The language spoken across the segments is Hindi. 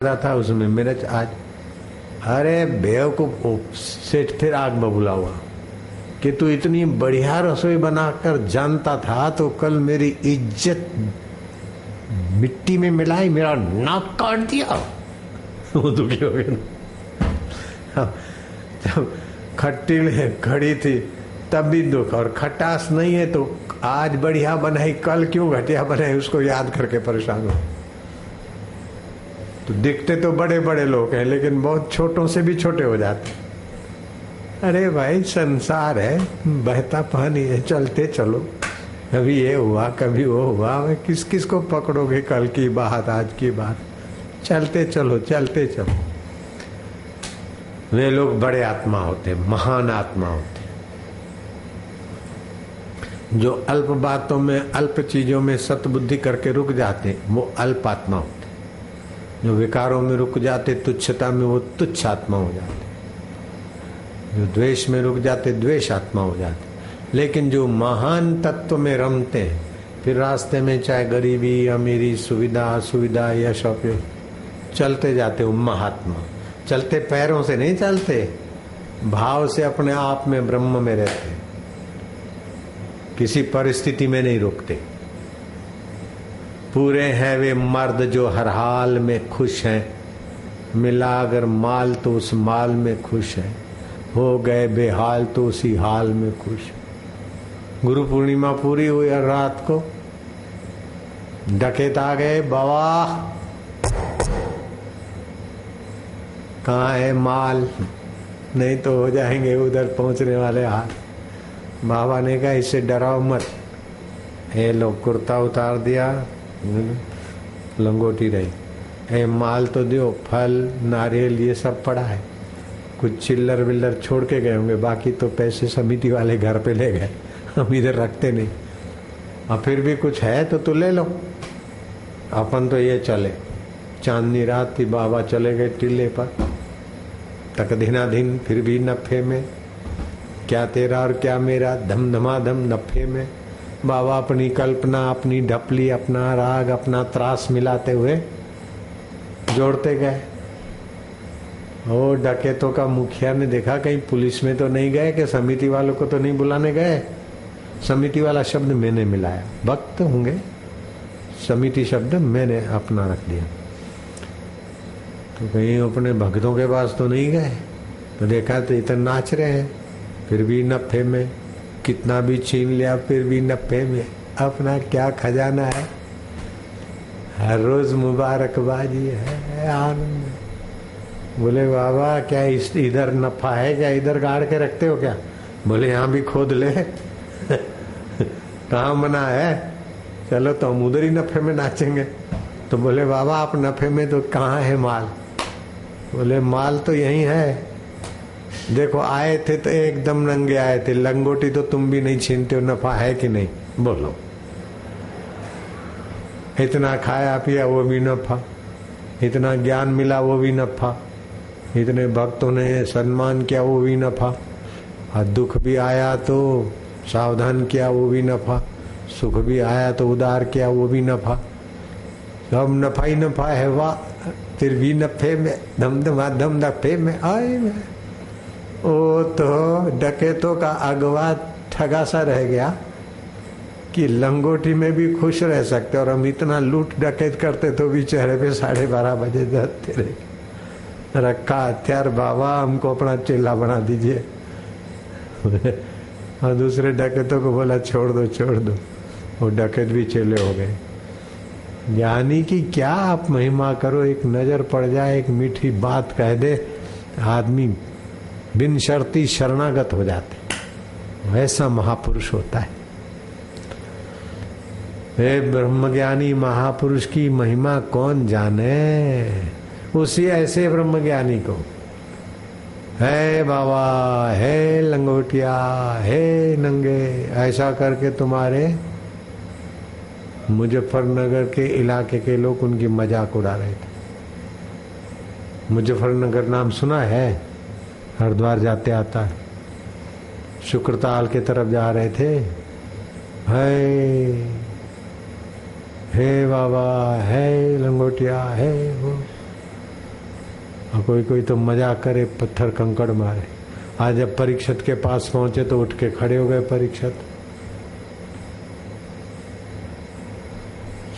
रहा था उसमें मेरे आज अरे बेवकूफ सेठ फिर आग बबूला हुआ कि तू इतनी बढ़िया रसोई बनाकर जानता था तो कल मेरी इज्जत मिट्टी में मिलाई, मेरा नाक काट दिया। वो दुखी हो गया। जब खट्टी खड़ी थी तब भी दुख, और खटास नहीं है तो आज बढ़िया बनाई कल क्यों घटिया बनाई उसको याद करके परेशान हो। तो दिखते तो बड़े बड़े लोग हैं लेकिन बहुत छोटों से भी छोटे हो जाते। अरे भाई संसार है, बहता पानी है, चलते चलो। कभी ये हुआ कभी वो हुआ, किस किस को पकड़ोगे? कल की बात आज की बात, चलते चलो चलते चलो। वे लोग बड़े आत्मा होते, महान आत्मा होते, जो अल्प बातों में अल्प चीजों में सतबुद्धि करके रुक जाते वो अल्प आत्मा होते। जो विकारों में रुक जाते तुच्छता में वो तुच्छ आत्मा हो जाते। जो द्वेष में रुक जाते द्वेष आत्मा हो जाते। लेकिन जो महान तत्व में रमते हैं फिर रास्ते में चाहे गरीबी अमीरी सुविधा असुविधा यश अपयश चलते जाते वो महात्मा। चलते पैरों से नहीं चलते, भाव से अपने आप में ब्रह्म में रहते, किसी परिस्थिति में नहीं रुकते। पूरे हैं वे मर्द जो हर हाल में खुश हैं, मिला अगर माल तो उस माल में खुश है, हो गए बेहाल तो उसी हाल में खुश। गुरु पूर्णिमा पूरी हुई और रात को डकैत आ गए, बाबा कहाँ है माल, नहीं तो हो जाएंगे उधर पहुंचने वाले हाल। बाबा ने कहा इससे डराओ मत, ये लोग कुर्ता उतार दिया लंगोटी रही, ए माल तो दो, फल नारियल ये सब पड़ा है, कुछ चिल्लर विल्लर छोड़ के गए होंगे, बाकी तो पैसे समिति वाले घर पे ले गए, हम इधर रखते नहीं। और फिर भी कुछ है तो तू ले लो, अपन तो ये चले। चांदनी रात थी, बाबा चले गए टीले पर, तक दिनाधीन फिर भी नफे में, क्या तेरा और क्या मेरा, धम धमाधम नफे में। बाबा अपनी कल्पना अपनी ढपली अपना राग अपना त्रास मिलाते हुए जोड़ते गए। ओ डकैतों का मुखिया ने देखा कहीं पुलिस में तो नहीं गए, कि समिति वालों को तो नहीं बुलाने गए। समिति वाला शब्द मैंने मिलाया, भक्त होंगे, समिति शब्द मैंने अपना रख दिया। तो कहीं अपने भक्तों के पास तो नहीं गए, तो देखा तो इतना नाच रहे हैं, फिर भी नफे में, कितना भी छीन लिया फिर भी नफे में। अपना क्या खजाना है, हर रोज मुबारकबाजी है, आनंद। बोले बाबा क्या इधर नफा है क्या, इधर गाड़ के रखते हो क्या? बोले यहाँ भी खोद ले कहाँ मना है, चलो तो हम उधर ही नफे में नाचेंगे। तो बोले बाबा आप नफे में तो कहाँ है माल? बोले माल तो यही है, देखो आए थे तो एकदम नंगे आए थे, लंगोटी तो तुम भी नहीं छीनते हो, नफा है कि नहीं बोलो? इतना खाया पिया वो भी नफा, इतना ज्ञान मिला वो भी नफा, इतने भक्तों ने सम्मान किया वो भी नफा, और दुख भी आया तो सावधान किया वो भी नफा, सुख भी आया तो उदार किया वो भी नफा। सब नफा ही नफा है, वाह। फिर भी नफे में धम नफे में आए में। ओ तो डकैतों का अगवा ठगा सा रह गया कि लंगोटी में भी खुश रह सकते, और हम इतना लूट डकैत करते तो भी चेहरे पे 12:30 बजे जाते रहे। रखा हथियार, बाबा हमको अपना चेला बना दीजिए। और दूसरे डकैतों को बोला छोड़ दो, वो डकैत भी चेले हो गए। यानी कि क्या आप महिमा करो, एक नजर पड़ जाए, एक मीठी बात कह दे, आदमी बिन शर्ती शरणागत हो जाते। वैसा महापुरुष होता है। वे ब्रह्मज्ञानी महापुरुष की महिमा कौन जाने, उसी ऐसे ब्रह्मज्ञानी को। है बाबा, है लंगोटिया, है नंगे, ऐसा करके तुम्हारे मुजफ्फरनगर के इलाके के लोग उनकी मजाक उड़ा रहे थे। मुजफ्फरनगर नाम सुना है? हरिद्वार जाते आता है, शुक्रताल के तरफ जा रहे थे। है बाबा, है लंगोटिया, है वो और कोई कोई तो मजाक करे, पत्थर कंकड़ मारे। आज जब परीक्षित के पास पहुंचे तो उठ के खड़े हो गए परीक्षित।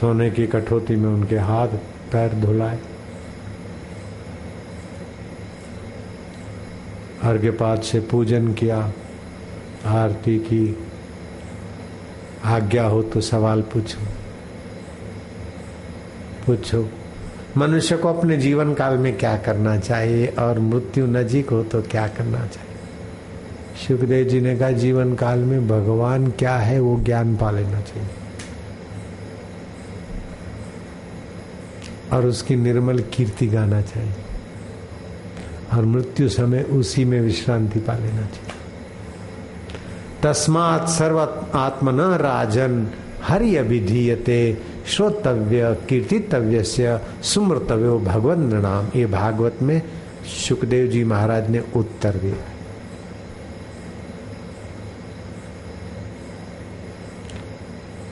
सोने की कठौती में उनके हाथ पैर धुलाए, अर्घ्यपात से पूजन किया, आरती की। आज्ञा हो तो सवाल पूछो। मनुष्य को अपने जीवन काल में क्या करना चाहिए और मृत्यु नजीक हो तो क्या करना चाहिए? सुखदेव जी ने कहा जीवन काल में भगवान क्या है वो ज्ञान पा लेना चाहिए और उसकी निर्मल कीर्ति गाना चाहिए, और मृत्यु समय उसी में विश्रांति पा लेना चाहिए। तस्मात् सर्व आत्मन राजन हरि अभिधीयते श्रोतव्य कीर्तितव्यस्य सुमृतव्यो भगवन् नृणाम। ये भागवत में सुखदेव जी महाराज ने उत्तर दिया।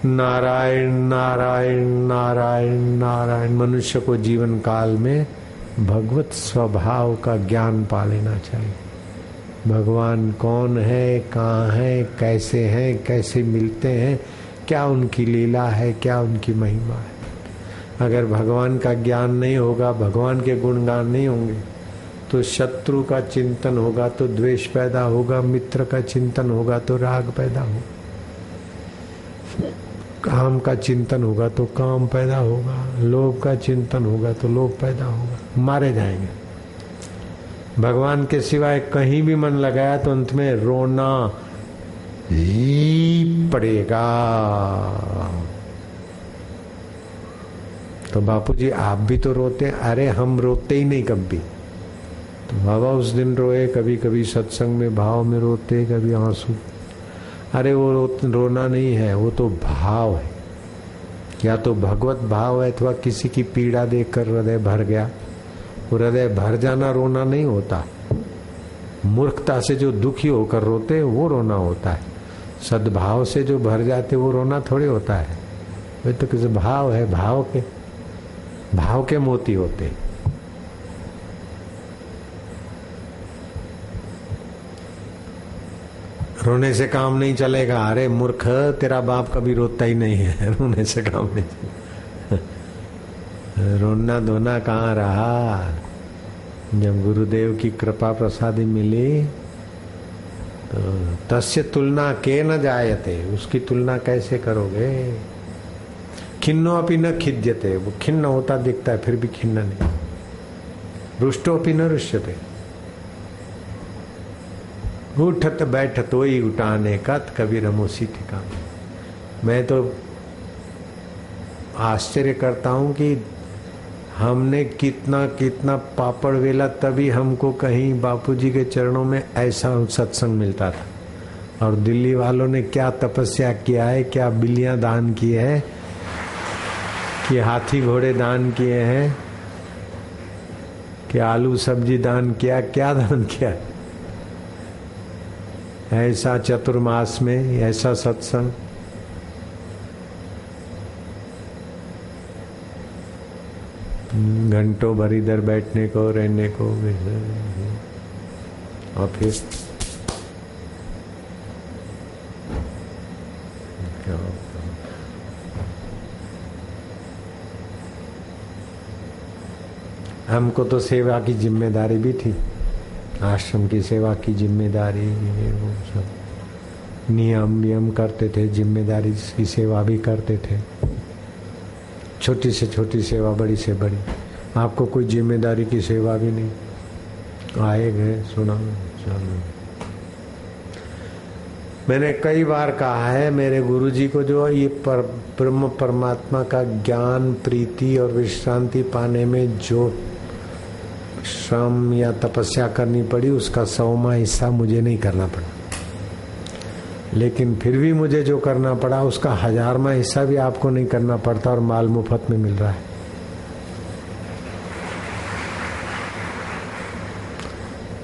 नारायण नारायण नारायण नारायण। मनुष्य को जीवन काल में भगवत स्वभाव का ज्ञान पा लेना चाहिए। भगवान कौन है, कहाँ है, कैसे हैं, कैसे मिलते हैं, क्या उनकी लीला है, क्या उनकी महिमा है। अगर भगवान का ज्ञान नहीं होगा, भगवान के गुणगान नहीं होंगे, तो शत्रु का चिंतन होगा तो द्वेष पैदा होगा, मित्र का चिंतन होगा तो राग पैदा होगा, काम का चिंतन होगा तो काम पैदा होगा, लोभ का चिंतन होगा तो लोभ पैदा होगा, मारे जाएंगे। भगवान के सिवाय कहीं भी मन लगाया तो अंत में रोना ही पड़ेगा। तो बापूजी आप भी तो रोते हैं। अरे हम रोते ही नहीं कभी। तो बाबा उस दिन रोए, कभी कभी सत्संग में भाव में रोते, कभी आंसू। अरे वो रोना नहीं है, वो तो भाव है। या तो भगवत भाव है अथवा किसी की पीड़ा देखकर हृदय भर गया। हृदय भर जाना रोना नहीं होता। मूर्खता से जो दुखी होकर रोते वो रोना होता है। सद्भाव से जो भर जाते वो रोना थोड़ी होता है। वे तो किसी भाव है, भाव के मोती होते। रोने से काम नहीं चलेगा। अरे मूर्ख, तेरा बाप कभी रोता ही नहीं है। रोने से काम नहीं चलेगा। रोना धोना कहाँ रहा। जब गुरुदेव की कृपा प्रसादी मिली तो तस्य तुलना के न जायते। उसकी तुलना कैसे करोगे। खिन्नो अपि न खिद्यते। वो खिन्न होता दिखता है फिर भी खिन्न नहीं। रुष्टो अपि न रुष्यते। उठत बैठत वही उठाने कत कभी रमोसी ठिकाने। मैं तो आश्चर्य करता हूं कि हमने कितना कितना पापड़ वेला तभी हमको कहीं बापूजी के चरणों में ऐसा सत्संग मिलता था। और दिल्ली वालों ने क्या तपस्या किया है, क्या बिल्लियां दान की है, कि हाथी घोड़े दान किए हैं, कि आलू सब्जी दान किया, क्या दान किया। ऐसा चतुर्मास में ऐसा सत्संग। घंटों भर इधर बैठने को, रहने को, और फिर हमको तो सेवा की जिम्मेदारी भी थी। आश्रम की सेवा की जिम्मेदारी, वो सब नियम करते थे। जिम्मेदारी की सेवा भी करते थे। छोटी से छोटी सेवा, बड़ी से बड़ी। आपको कोई जिम्मेदारी की सेवा भी नहीं। आए गए, सुना, चलो। मैंने कई बार कहा है, मेरे गुरुजी को जो ये ब्रह्म परमात्मा का ज्ञान, प्रीति और विश्रांति पाने में जो श्रम या तपस्या करनी पड़ी, उसका 100वां हिस्सा मुझे नहीं करना पड़ा। लेकिन फिर भी मुझे जो करना पड़ा उसका 1000वां हिस्सा भी आपको नहीं करना पड़ता, और माल मुफ्त में मिल रहा है।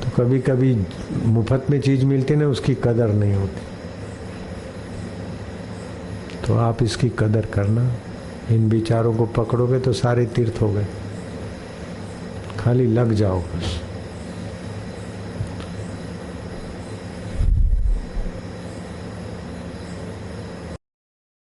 तो कभी कभी मुफ्त में चीज मिलती ना, उसकी कदर नहीं होती। तो आप इसकी कदर करना। इन विचारों को पकड़ोगे तो सारे तीर्थ हो गए। खाली लग जाओ बस।